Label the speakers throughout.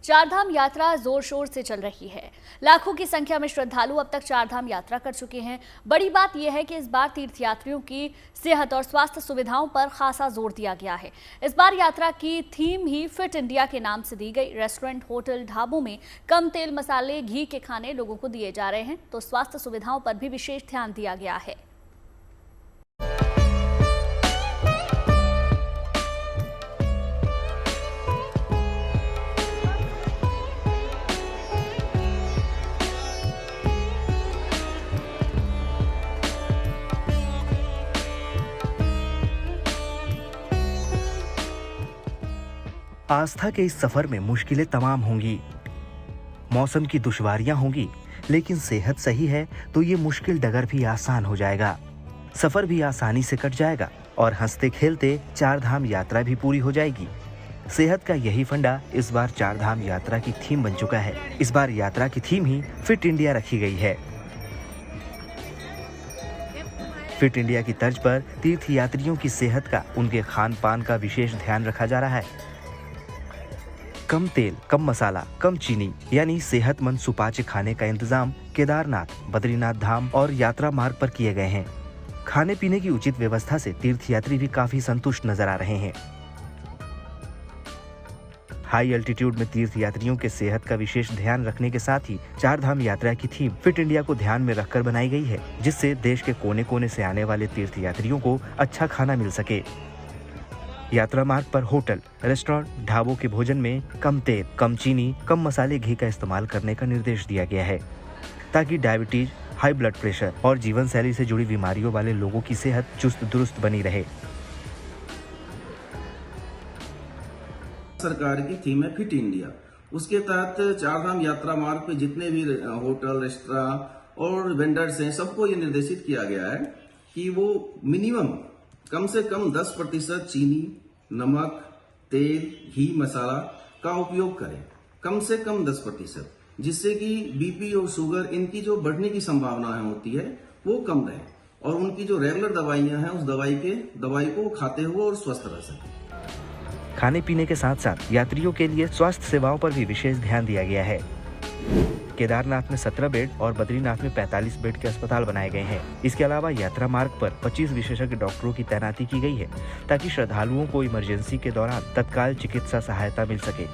Speaker 1: चारधाम यात्रा जोर शोर से चल रही है। लाखों की संख्या में श्रद्धालु अब तक चारधाम यात्रा कर चुके हैं। बड़ी बात यह है कि इस बार तीर्थयात्रियों की सेहत और स्वास्थ्य सुविधाओं पर खासा जोर दिया गया है। इस बार यात्रा की थीम ही फिट इंडिया के नाम से दी गई। रेस्टोरेंट, होटल, ढाबों में कम तेल, मसाले, घी के खाने लोगों को दिए जा रहे हैं, तो स्वास्थ्य सुविधाओं पर भी विशेष ध्यान दिया गया है।
Speaker 2: आस्था के इस सफर में मुश्किलें तमाम होंगी, मौसम की दुश्वारियां होंगी, लेकिन सेहत सही है तो ये मुश्किल डगर भी आसान हो जाएगा। सफर भी आसानी से कट जाएगा और हंसते खेलते चारधाम यात्रा भी पूरी हो जाएगी। सेहत का यही फंडा इस बार चारधाम यात्रा की थीम बन चुका है। इस बार यात्रा की थीम ही फिट इंडिया रखी गई है। फिट इंडिया की तर्ज पर तीर्थयात्रियों की सेहत का, उनके खान पान का विशेष ध्यान रखा जा रहा है। कम तेल, कम मसाला, कम चीनी यानी सेहतमंद सुपाच्य खाने का इंतजाम केदारनाथ, बद्रीनाथ धाम और यात्रा मार्ग पर किए गए हैं। खाने पीने की उचित व्यवस्था से तीर्थयात्री भी काफी संतुष्ट नजर आ रहे हैं। हाई एल्टीट्यूड में तीर्थयात्रियों के सेहत का विशेष ध्यान रखने के साथ ही चारधाम यात्रा की थीम फिट इंडिया को ध्यान में रखकर बनाई गई है, जिससे देश के कोने कोने से आने वाले तीर्थयात्रियों को अच्छा खाना मिल सके। यात्रा मार्ग पर होटल, रेस्टोरेंट, ढाबों के भोजन में कम तेल, कम चीनी, कम मसाले, घी का इस्तेमाल करने का निर्देश दिया गया है, ताकि डायबिटीज, हाई ब्लड प्रेशर और जीवन शैली से जुड़ी बीमारियों वाले लोगों की सेहत चुस्त दुरुस्त बनी रहे।
Speaker 3: सरकार की थीम है फिट इंडिया। उसके तहत चारधाम यात्रा मार्ग पे जितने भी होटल, रेस्टोरेंट और वेंडर्स हैं, सबको ये निर्देशित किया गया है कि वो मिनिमम कम से कम 10% चीनी, नमक, तेल, घी, मसाला का उपयोग करें, कम से कम 10%, जिससे कि बीपी और शुगर इनकी जो बढ़ने की संभावनाएं होती है वो कम रहे और उनकी जो रेगुलर दवाइयां हैं उस दवाई को खाते हुए और स्वस्थ रह सके।
Speaker 2: खाने पीने के साथ साथ यात्रियों के लिए स्वास्थ्य सेवाओं पर भी विशेष ध्यान दिया गया है। केदारनाथ में 17 बेड और बद्रीनाथ में 45 बेड के अस्पताल बनाए गए हैं। इसके अलावा यात्रा मार्ग पर 25 विशेषज्ञ डॉक्टरों की तैनाती की गई है, ताकि श्रद्धालुओं को इमरजेंसी के दौरान तत्काल चिकित्सा सहायता मिल सके।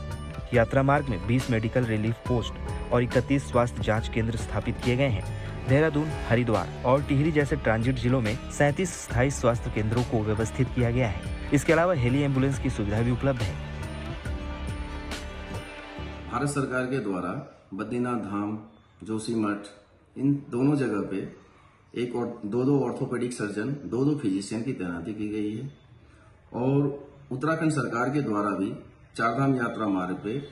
Speaker 2: यात्रा मार्ग में 20 मेडिकल रिलीफ पोस्ट और 31 स्वास्थ्य जांच केंद्र स्थापित किए गए हैं। देहरादून, हरिद्वार और टिहरी जैसे ट्रांजिट जिलों में 37 स्थायी स्वास्थ्य केंद्रों को व्यवस्थित किया गया है। इसके अलावा हेली एम्बुलेंस की सुविधा भी उपलब्ध है।
Speaker 3: भारत सरकार के द्वारा बद्रीनाथ धाम, जोशीमठ, इन दोनों जगह पे एक और दो ऑर्थोपेडिक सर्जन, दो फिजिशियन की तैनाती की गई है और उत्तराखंड सरकार के द्वारा भी चारधाम यात्रा मार्ग पे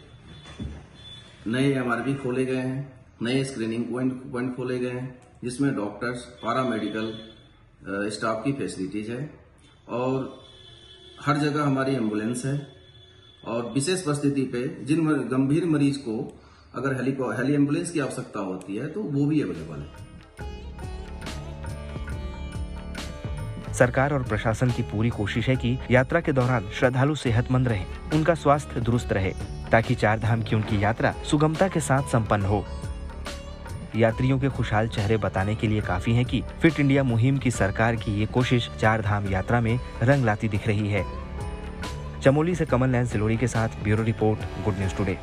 Speaker 3: नए एमआरपी खोले गए हैं, नए स्क्रीनिंग पॉइंट खोले गए हैं, जिसमें डॉक्टर्स, पैरामेडिकल स्टाफ की फैसिलिटीज है और हर जगह हमारी एम्बुलेंस है और विशेष परिस्थिति पे जिन गंभीर मरीज को अगर हेली एम्बुलेंस की आवश्यकता होती है तो वो भी अवेलेबल है।
Speaker 2: सरकार और प्रशासन की पूरी कोशिश है कि यात्रा के दौरान श्रद्धालु सेहतमंद रहें, उनका स्वास्थ्य दुरुस्त रहे, ताकि चारधाम की उनकी यात्रा सुगमता के साथ संपन्न हो। यात्रियों के खुशहाल चेहरे बताने के लिए काफी है कि फिट इंडिया मुहिम की सरकार की ये कोशिश चारधाम यात्रा में रंग लाती दिख रही है। चमोली से कमल नयन सिलोड़ी के साथ bureau report, good news today.